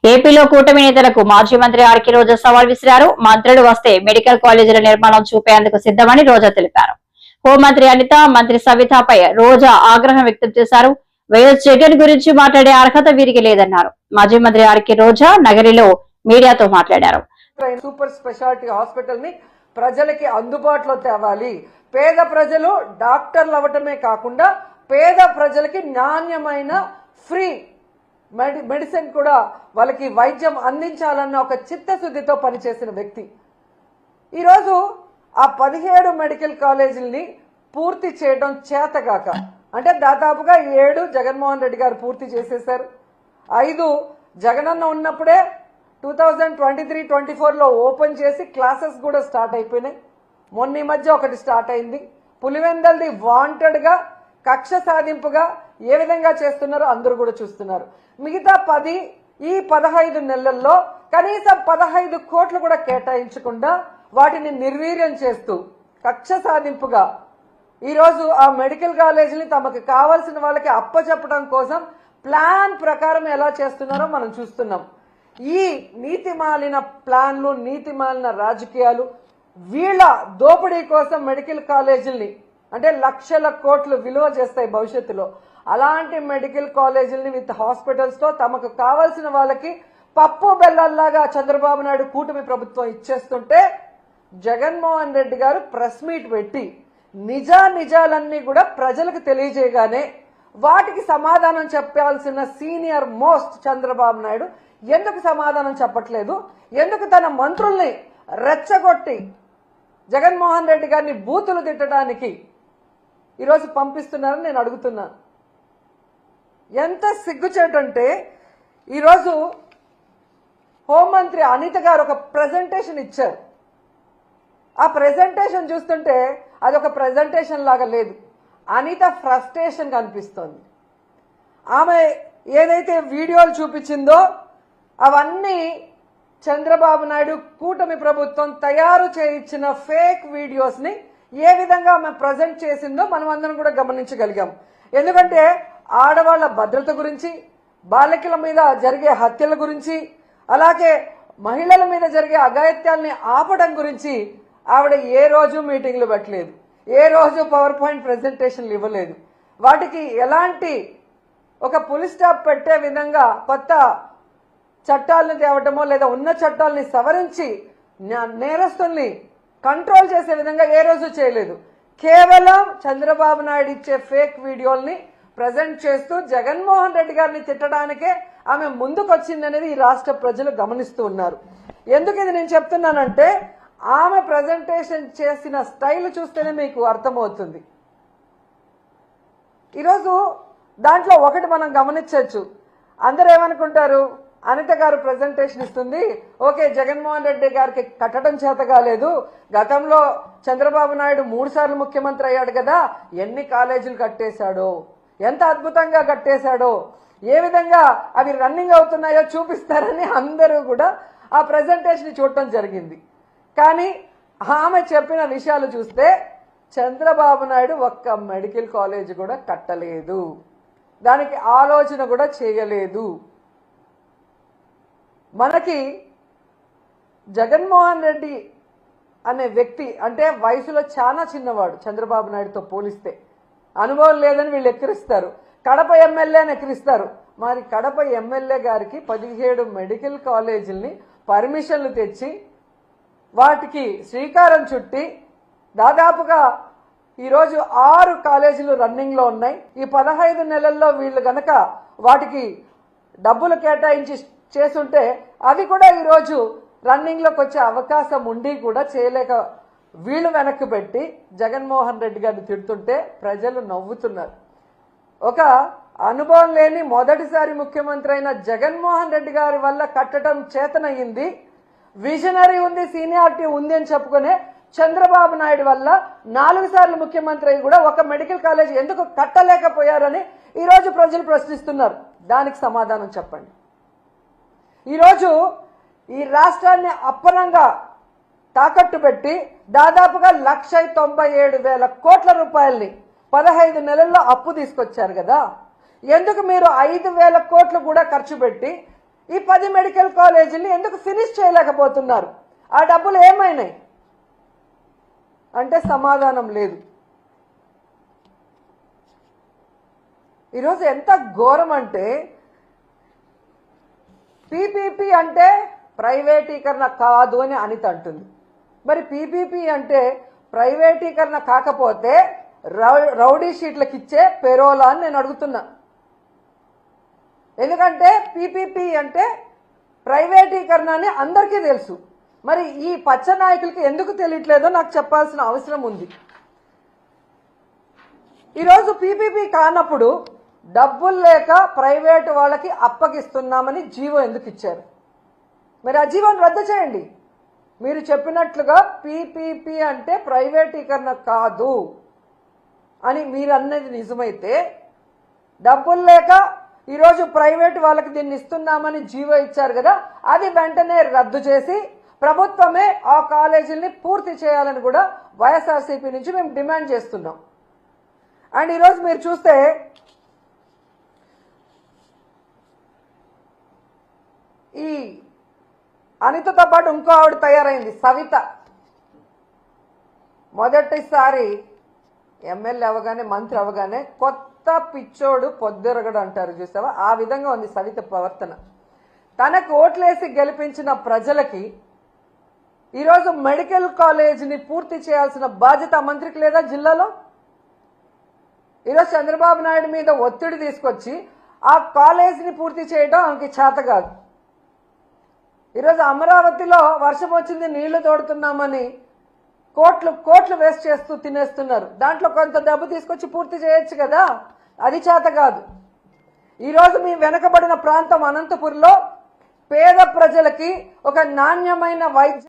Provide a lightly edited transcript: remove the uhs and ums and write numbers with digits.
ఏపీలో కూటమి నేతలకు మాజీ మంత్రి ఆర్కే రోజా సవాల్ విసిరారు. మంత్రులు వస్తే మెడికల్ కాలేజీల నిర్మాణం చూపేందుకు సిద్ధమని రోజా తెలిపారు. హోంమంత్రి అనిత, మంత్రి సవితపై రోజా ఆగ్రహం వ్యక్తం చేశారు. వైఎస్ జగన్ గురించి మాట్లాడే అర్హత వీరికి లేదన్నారు. మాజీ మంత్రి ఆర్కే రోజా నగరిలో మీడియాతో మాట్లాడారు. సూపర్ స్పెషాలిటీ హాస్పిటల్ ని ప్రజలకి అందుబాటులో తేవాలి. పేద ప్రజలు డాక్టర్లు అవ్వటమే కాకుండా పేద ప్రజలకి నాణ్యమైన ఫ్రీ మెడిసిన్ కూడా వాళ్ళకి వైద్యం అందించాలన్న ఒక చిత్తశుద్ధితో పనిచేసిన వ్యక్తి. ఈరోజు ఆ 17 మెడికల్ కాలేజీలని పూర్తి చేయడం చేతగాక, అంటే దాదాపుగా 7 జగన్మోహన్ రెడ్డి గారు పూర్తి చేసేశారు. 5 జగనన్న ఉన్నప్పుడే 2023-24లో ఓపెన్ చేసి క్లాసెస్ కూడా స్టార్ట్ అయిపోయినాయి. మొన్న ఈ మధ్య ఒకటి స్టార్ట్ అయింది. పులివెందల్ది వాంటెడ్గా కక్ష సాధింపుగా ఏ విధంగా చేస్తున్నారో అందరూ కూడా చూస్తున్నారు. మిగతా 10 ఈ 15 నెలల్లో కనీసం 15 కోట్లు కూడా కేటాయించకుండా వాటిని నిర్వీర్యం చేస్తూ కక్ష సాధింపుగా ఈరోజు ఆ మెడికల్ కాలేజీని తమకు కావాల్సిన వాళ్ళకి అప్పచెప్పడం కోసం ప్లాన్ ప్రకారం ఎలా చేస్తున్నారో మనం చూస్తున్నాం. ఈ నీతిమాలిన ప్లాన్లు, నీతిమాలిన రాజకీయాలు, వీళ్ళ దోపిడీ కోసం మెడికల్ కాలేజీల్ని అంటే లక్షల కోట్లు విలువ చేస్తాయి భవిష్యత్తులో. అలాంటి మెడికల్ కాలేజీలని విత్ హాస్పిటల్స్ తో తమకు కావాల్సిన వాళ్ళకి పప్పు బెల్లల్లాగా చంద్రబాబు నాయుడు కూటమి ప్రభుత్వం ఇచ్చేస్తుంటే జగన్మోహన్ రెడ్డి గారు ప్రెస్ మీట్ పెట్టి నిజాలన్నీ కూడా ప్రజలకు తెలియజేయగానే వాటికి సమాధానం చెప్పాల్సిన సీనియర్ మోస్ట్ చంద్రబాబు నాయుడు ఎందుకు సమాధానం చెప్పట్లేదు? ఎందుకు తన మంత్రుల్ని రెచ్చగొట్టి జగన్మోహన్ రెడ్డి గారిని బూతులు తిట్టడానికి ఈరోజు పంపిస్తున్నారని నేను అడుగుతున్నాను. ఎంత సిగ్గుచేటంటే ఈరోజు హోంమంత్రి అనిత గారు ఒక ప్రెజెంటేషన్ ఇచ్చారు. ఆ ప్రెజెంటేషన్ చూస్తుంటే అది ఒక ప్రెజెంటేషన్ లాగా లేదు, అనిత ఫ్రస్ట్రేషన్ కనిపిస్తోంది. ఆమె ఏదైతే వీడియోలు చూపించిందో అవన్నీ చంద్రబాబు నాయుడు కూటమి ప్రభుత్వం తయారు చేయించిన ఫేక్ వీడియోస్ ని ఏ విధంగా ఆమె ప్రజెంట్ చేసిందో మనం అందరం కూడా గమనించగలిగాం. ఎందుకంటే ఆడవాళ్ల భద్రత గురించి, బాలికల మీద జరిగే హత్యల గురించి, అలాగే మహిళల మీద జరిగే అఘాయిత్యాల్ని ఆపడం గురించి ఆవిడ ఏ రోజు మీటింగ్లు పెట్టలేదు, ఏ రోజు పవర్ పాయింట్ ప్రెజెంటేషన్లు ఇవ్వలేదు. వాటికి ఎలాంటి ఒక పులి స్టాప్ పెట్టే విధంగా కొత్త చట్టాలను తేవటమో లేదా ఉన్న చట్టాలని సవరించి నేరస్తుల్ని కంట్రోల్ చేసే విధంగా ఏ రోజు చేయలేదు. కేవలం చంద్రబాబు నాయుడు ఇచ్చే ఫేక్ వీడియోల్ని ప్రజెంట్ చేస్తూ జగన్మోహన్ రెడ్డి గారిని తిట్టడానికే ఆమె ముందుకొచ్చిందనేది ఈ రాష్ట్ర ప్రజలు గమనిస్తూ ఉన్నారు. ఎందుకు ఇది నేను చెప్తున్నానంటే ఆమె ప్రజెంటేషన్ చేసిన స్టైల్ చూస్తేనే మీకు అర్థమవుతుంది. ఈరోజు దాంట్లో ఒకటి మనం గమనించవచ్చు. అందరూ ఏమనుకుంటారు, అనిత గారు ప్రెజెంటేషన్ ఇస్తుంది, ఓకే జగన్మోహన్ రెడ్డి గారికి కట్టడం చేత కాలేదు, గతంలో చంద్రబాబు నాయుడు 3 సార్లు ముఖ్యమంత్రి అయ్యాడు కదా, ఎన్ని కాలేజీలు కట్టేశాడో, ఎంత అద్భుతంగా కట్టేశాడో, ఏ విధంగా అవి రన్నింగ్ అవుతున్నాయో చూపిస్తారని అందరూ కూడా ఆ ప్రెజెంటేషన్ చూడటం జరిగింది. కానీ ఆమె చెప్పిన విషయాలు చూస్తే చంద్రబాబు నాయుడు ఒక్క మెడికల్ కాలేజ్ కూడా కట్టలేదు, దానికి ఆలోచన కూడా చేయలేదు. మనకి జగన్మోహన్ రెడ్డి అనే వ్యక్తి అంటే వయసులో చాలా చిన్నవాడు చంద్రబాబు నాయుడుతో పోలిస్తే, అనుభవం లేదని వీళ్ళు ఎక్కిరిస్తారు. కడప ఎమ్మెల్యేని ఎక్కిరిస్తారు. మరి కడప ఎమ్మెల్యే గారికి 17 మెడికల్ కాలేజీల్ని పర్మిషన్లు తెచ్చి వాటికి శ్రీకారం చుట్టి దాదాపుగా ఈరోజు 6 కాలేజీలు రన్నింగ్లో ఉన్నాయి. ఈ 15 నెలల్లో వీళ్ళు గనక వాటికి డబ్బులు కేటాయించి చేస్తుంటే అవి కూడా ఈరోజు రన్నింగ్లోకి వచ్చే అవకాశం ఉండి కూడా చేయలేక వీళ్ళు వెనక్కి పెట్టి జగన్మోహన్ రెడ్డి గారిని తిడుతుంటే ప్రజలు నవ్వుతున్నారు. ఒక అనుభవం లేని మొదటిసారి ముఖ్యమంత్రి అయిన జగన్మోహన్ రెడ్డి గారి వల్ల కట్టడం చేతనయ్యింది, విజనరీ ఉంది, సీనియారిటీ ఉంది అని చెప్పుకునే చంద్రబాబు నాయుడు వల్ల 4 సార్లు ముఖ్యమంత్రి అయి కూడా ఒక మెడికల్ కాలేజ్ ఎందుకు కట్టలేకపోయారని ఈరోజు ప్రజలు ప్రశ్నిస్తున్నారు. దానికి సమాధానం చెప్పండి. ఈరోజు ఈ రాష్ట్రాన్ని అప్పనంగా తాకట్టు పెట్టి దాదాపుగా 1,97,000 కోట్ల రూపాయల్ని 15 నెలల్లో అప్పు తీసుకొచ్చారు కదా, ఎందుకు మీరు 5,000 కోట్లు కూడా ఖర్చు పెట్టి ఈ 10 మెడికల్ కాలేజీని ఎందుకు ఫినిష్ చేయలేకపోతున్నారు? ఆ డబ్బులు ఏమైనాయి అంటే సమాధానం లేదు. ఈరోజు ఎంత ఘోరం అంటే పీపీపీ అంటే ప్రైవేటీకరణ కాదు అని అనిత అంటుంది. మరి పీపీపీ అంటే ప్రైవేటీకరణ కాకపోతే రౌడీ షీట్లకు ఇచ్చే పెరోలా అని నేను అడుగుతున్నా. ఎందుకంటే పీపీపీ అంటే ప్రైవేటీకరణ అని అందరికీ తెలుసు. మరి ఈ పచ్చ నాయకులకి ఎందుకు తెలియట్లేదో నాకు చెప్పాల్సిన అవసరం ఉంది. ఈరోజు పీపీపీ కానప్పుడు డబ్బులు లేక ప్రైవేటు వాళ్ళకి అప్పగిస్తున్నామని జీవో ఎందుకు ఇచ్చారు? మరి ఆ జీవోని రద్దు చేయండి. మీరు చెప్పినట్లుగా పీపీపీ అంటే ప్రైవేటీకరణ కాదు అని మీరు అన్నది నిజమైతే, డబ్బులు లేక ఈరోజు ప్రైవేట్ వాళ్ళకి దీన్ని ఇస్తున్నామని జీవో ఇచ్చారు కదా, అది వెంటనే రద్దు చేసి ప్రభుత్వమే ఆ కాలేజీల్ని పూర్తి చేయాలని కూడా వైఎస్ఆర్సీపీ నుంచి మేము డిమాండ్ చేస్తున్నాం. అండ్ ఈరోజు మీరు చూస్తే ఈ అనితతో పాటు ఇంకో ఆవిడ తయారైంది, సవిత. మొదటిసారి ఎమ్మెల్యే అవగానే మంత్రి అవగానే కొత్త పిచ్చోడు పొద్దురగడు అంటారు చూసావా, ఆ విధంగా ఉంది సవిత ప్రవర్తన. తనకు ఓట్లేసి గెలిపించిన ప్రజలకి ఈరోజు మెడికల్ కాలేజీని పూర్తి చేయాల్సిన బాధ్యత మంత్రికి లేదా జిల్లాలో? ఈరోజు చంద్రబాబు నాయుడు మీద ఒత్తిడి తీసుకొచ్చి ఆ కాలేజీని పూర్తి చేయడం ఆమెకి చేత కాదు. ఈరోజు అమరావతిలో వర్షం వచ్చింది నీళ్లు తోడుతున్నామని కోట్లు వేస్ట్ చేస్తూ తినేస్తున్నారు. దాంట్లో కొంత డబ్బు తీసుకొచ్చి పూర్తి చేయొచ్చు కదా, అది చేత కాదు. ఈరోజు మీ వెనకబడిన ప్రాంతం అనంతపురంలో పేద ప్రజలకి ఒక నాణ్యమైన వైద్య